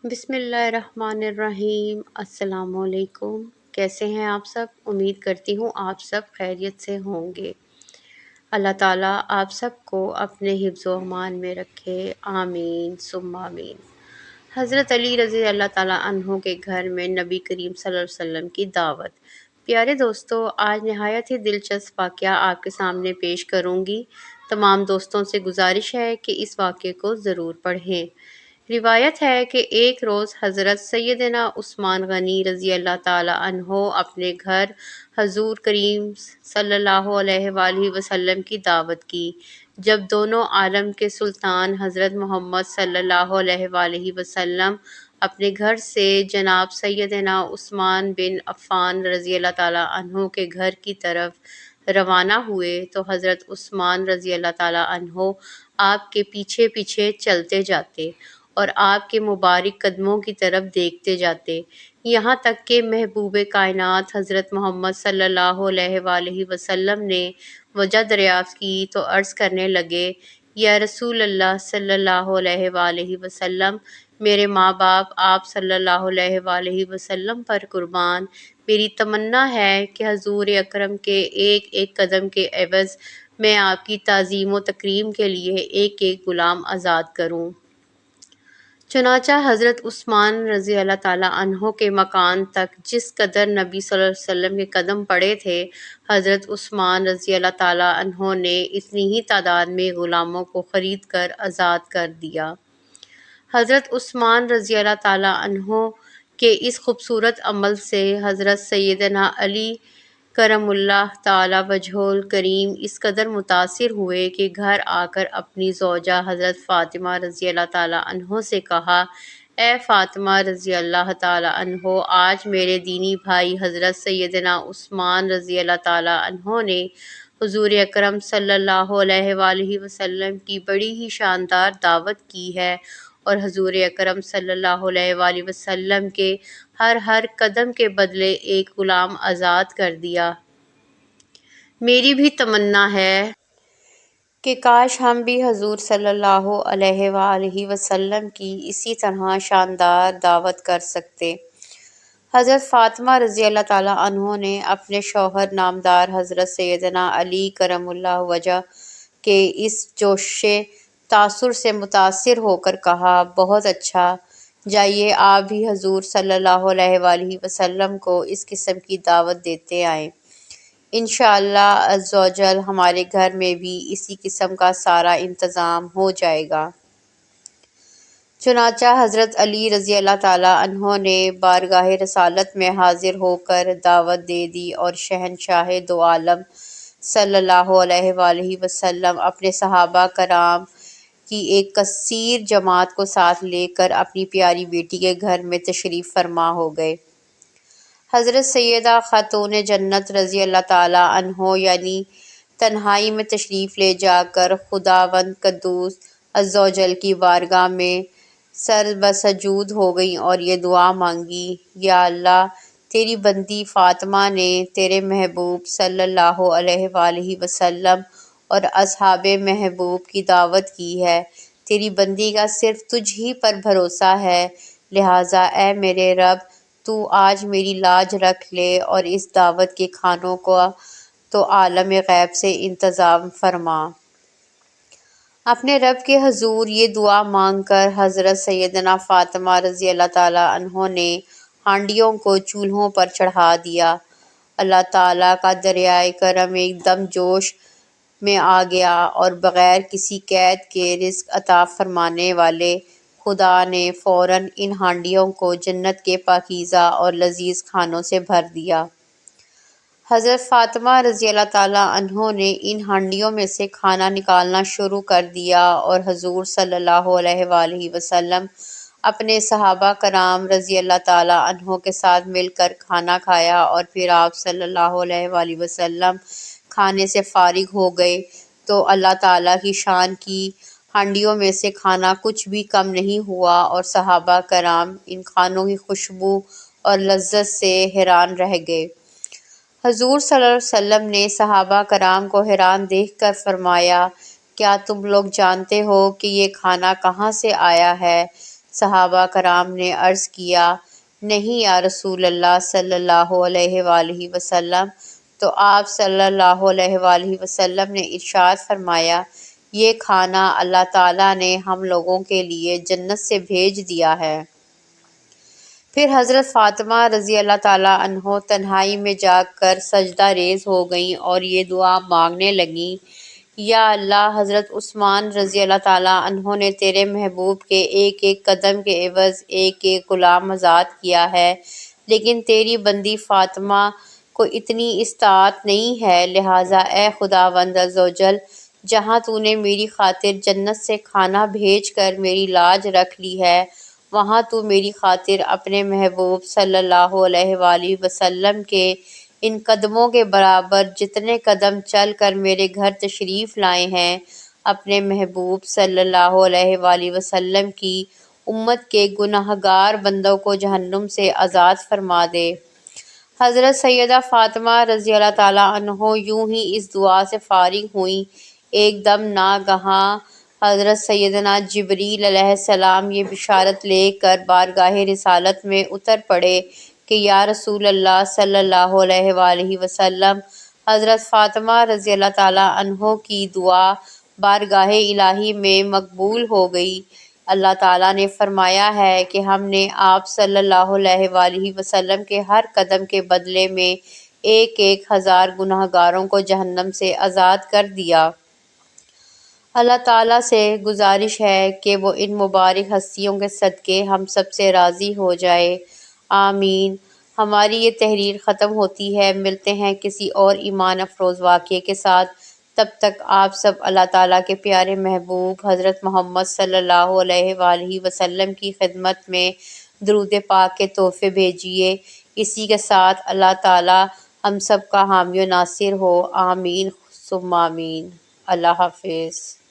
بسم اللہ الرحمن الرحیم۔ السلام علیکم۔ کیسے ہیں آپ سب؟ امید کرتی ہوں آپ سب خیریت سے ہوں گے۔ اللہ تعالیٰ آپ سب کو اپنے حفظ و امان میں رکھے، آمین ثم آمین۔ حضرت علی رضی اللہ تعالیٰ عنہ کے گھر میں نبی کریم صلی اللہ علیہ وسلم کی دعوت۔ پیارے دوستو، آج نہایت ہی دلچسپ واقعہ آپ کے سامنے پیش کروں گی۔ تمام دوستوں سے گزارش ہے کہ اس واقعے کو ضرور پڑھیں۔ روایت ہے کہ ایک روز حضرت سیدنا عثمان غنی رضی اللہ تعالیٰ عنہ اپنے گھر حضور کریم صلی اللہ علیہ وآلہ وسلم کی دعوت کی۔ جب دونوں عالم کے سلطان حضرت محمد صلی اللہ علیہ وآلہ وسلم اپنے گھر سے جناب سیدنا عثمان بن عفان رضی اللہ تعالیٰ عنہ کے گھر کی طرف روانہ ہوئے تو حضرت عثمان رضی اللہ تعالیٰ عنہ آپ کے پیچھے پیچھے چلتے جاتے اور آپ کے مبارک قدموں کی طرف دیکھتے جاتے، یہاں تک کہ محبوب کائنات حضرت محمد صلی اللہ علیہ وآلہ وسلم نے وجہ دریافت کی تو عرض کرنے لگے، یا رسول اللہ صلی اللہ علیہ وآلہ وسلم، میرے ماں باپ آپ صلی اللہ علیہ وآلہ وسلم پر قربان، میری تمنا ہے کہ حضور اکرم کے ایک ایک قدم کے عوض میں آپ کی تعظیم و تکریم کے لیے ایک ایک غلام آزاد کروں۔ چنانچہ حضرت عثمان رضی اللہ تعالیٰ عنہ کے مکان تک جس قدر نبی صلی اللہ علیہ وسلم کے قدم پڑے تھے، حضرت عثمان رضی اللہ تعالیٰ عنہ نے اتنی ہی تعداد میں غلاموں کو خرید کر آزاد کر دیا۔ حضرت عثمان رضی اللہ تعالیٰ عنہ کے اس خوبصورت عمل سے حضرت سیدنا علی کرم اللہ تعالیٰ وجہہ الکریم اس قدر متاثر ہوئے کہ گھر آ کر اپنی زوجہ حضرت فاطمہ رضی اللہ تعالیٰ عنہ سے کہا، اے فاطمہ رضی اللہ تعالیٰ عنہ، آج میرے دینی بھائی حضرت سیدنا عثمان رضی اللہ تعالیٰ عنہ نے حضور اکرم صلی اللہ علیہ وآلہ وسلم کی بڑی ہی شاندار دعوت کی ہے اور حضور اکرم صلی اللہ علیہ وآلہ وسلم کے ہر قدم کے بدلے ایک غلام آزاد کر دیا۔ میری بھی تمنا ہے کہ کاش ہم بھی حضور صلی اللہ علیہ وآلہ وسلم کی اسی طرح شاندار دعوت کر سکتے۔ حضرت فاطمہ رضی اللہ تعالیٰ عنہ نے اپنے شوہر نامدار حضرت سیدنا علی کرم اللہ وجہ کے اس جوش تاثر سے متاثر ہو کر کہا، بہت اچھا، جائیے آپ بھی حضور صلی اللہ علیہ وآلہ وسلم کو اس قسم کی دعوت دیتے آئیں۔ انشاءاللہ عز و جل ہمارے گھر میں بھی اسی قسم کا سارا انتظام ہو جائے گا۔ چنانچہ حضرت علی رضی اللہ تعالیٰ عنہ نے بارگاہ رسالت میں حاضر ہو کر دعوت دے دی اور شہنشاہ دو عالم صلی اللہ علیہ وآلہ وسلم اپنے صحابہ کرام کی ایک کثیر جماعت کو ساتھ لے کر اپنی پیاری بیٹی کے گھر میں تشریف فرما ہو گئے۔ حضرت سیدہ خاتون جنت رضی اللہ تعالیٰ عنہ یعنی تنہائی میں تشریف لے جا کر خداوند قدوس عز و جل کی بارگاہ میں سر بسجود ہو گئیں اور یہ دعا مانگی، یا اللہ، تیری بندی فاطمہ نے تیرے محبوب صلی اللہ علیہ وآلہ وسلم اور اصحاب محبوب کی دعوت کی ہے، تیری بندی کا صرف تجھ ہی پر بھروسہ ہے، لہٰذا اے میرے رب، تو آج میری لاج رکھ لے اور اس دعوت کے کھانوں کا تو عالم غیب سے انتظام فرما۔ اپنے رب کے حضور یہ دعا مانگ کر حضرت سیدنا فاطمہ رضی اللہ تعالیٰ عنہ نے ہانڈیوں کو چولہوں پر چڑھا دیا۔ اللہ تعالیٰ کا دریائے کرم ایک دم جوش میں آ گیا اور بغیر کسی قید کے رزق عطا فرمانے والے خدا نے فوراً ان ہانڈیوں کو جنت کے پاکیزہ اور لذیذ کھانوں سے بھر دیا۔ حضرت فاطمہ رضی اللہ تعالیٰ عنہ نے ان ہانڈیوں میں سے کھانا نکالنا شروع کر دیا اور حضور صلی اللہ علیہ وآلہ وسلم اپنے صحابہ کرام رضی اللہ تعالیٰ عنہ کے ساتھ مل کر کھانا کھایا اور پھر آپ صلی اللہ علیہ وآلہ وسلم کھانے سے فارغ ہو گئے تو اللہ تعالیٰ کی شان کی ہانڈیوں میں سے کھانا کچھ بھی کم نہیں ہوا اور صحابہ کرام ان کھانوں کی خوشبو اور لذت سے حیران رہ گئے۔ حضور صلی اللہ علیہ وسلم نے صحابہ کرام کو حیران دیکھ کر فرمایا، کیا تم لوگ جانتے ہو کہ یہ کھانا کہاں سے آیا ہے؟ صحابہ کرام نے عرض کیا، نہیں یا رسول اللہ صلی اللہ علیہ وآلہ وسلم۔ تو آپ صلی اللہ علیہ وآلہ وسلم نے ارشاد فرمایا، یہ کھانا اللہ تعالیٰ نے ہم لوگوں کے لیے جنت سے بھیج دیا ہے۔ پھر حضرت فاطمہ رضی اللہ تعالیٰ عنہ تنہائی میں جا کر سجدہ ریز ہو گئیں اور یہ دعا مانگنے لگیں، یا اللہ، حضرت عثمان رضی اللہ تعالیٰ عنہ نے تیرے محبوب کے ایک ایک قدم کے عوض ایک ایک غلام آزاد کیا ہے، لیکن تیری بندی فاطمہ کو اتنی استطاعت نہیں ہے، لہٰذا اے خداوند عز و جل، جہاں تو نے میری خاطر جنت سے کھانا بھیج کر میری لاج رکھ لی ہے، وہاں تو میری خاطر اپنے محبوب صلی اللہ علیہ وآلہ وسلم کے ان قدموں کے برابر جتنے قدم چل کر میرے گھر تشریف لائے ہیں، اپنے محبوب صلی اللہ علیہ وآلہ وسلم کی امت کے گنہگار بندوں کو جہنم سے آزاد فرما دے۔ حضرت سیدہ فاطمہ رضی اللہ تعالیٰ عنہ یوں ہی اس دعا سے فارغ ہوئیں، ایک دم ناگہاں حضرت سیدنا جبریل علیہ السلام یہ بشارت لے کر بارگاہ رسالت میں اتر پڑے کہ یا رسول اللہ صلی اللہ علیہ وآلہ وسلم، حضرت فاطمہ رضی اللہ تعالیٰ عنہ کی دعا بارگاہ الہی میں مقبول ہو گئی۔ اللہ تعالیٰ نے فرمایا ہے کہ ہم نے آپ صلی اللہ علیہ وآلہ وسلم کے ہر قدم کے بدلے میں ایک ایک ہزار گنہگاروں کو جہنم سے آزاد کر دیا۔ اللہ تعالیٰ سے گزارش ہے کہ وہ ان مبارک ہستیوں کے صدقے ہم سب سے راضی ہو جائے، آمین۔ ہماری یہ تحریر ختم ہوتی ہے، ملتے ہیں کسی اور ایمان افروز واقعے کے ساتھ۔ تب تک آپ سب اللہ تعالیٰ کے پیارے محبوب حضرت محمد صلی اللہ علیہ وآلہ وسلم کی خدمت میں درود پاک کے تحفے بھیجیے۔ اسی کے ساتھ اللہ تعالیٰ ہم سب کا حامی و ناصر ہو، آمین ثم آمین۔ اللہ حافظ۔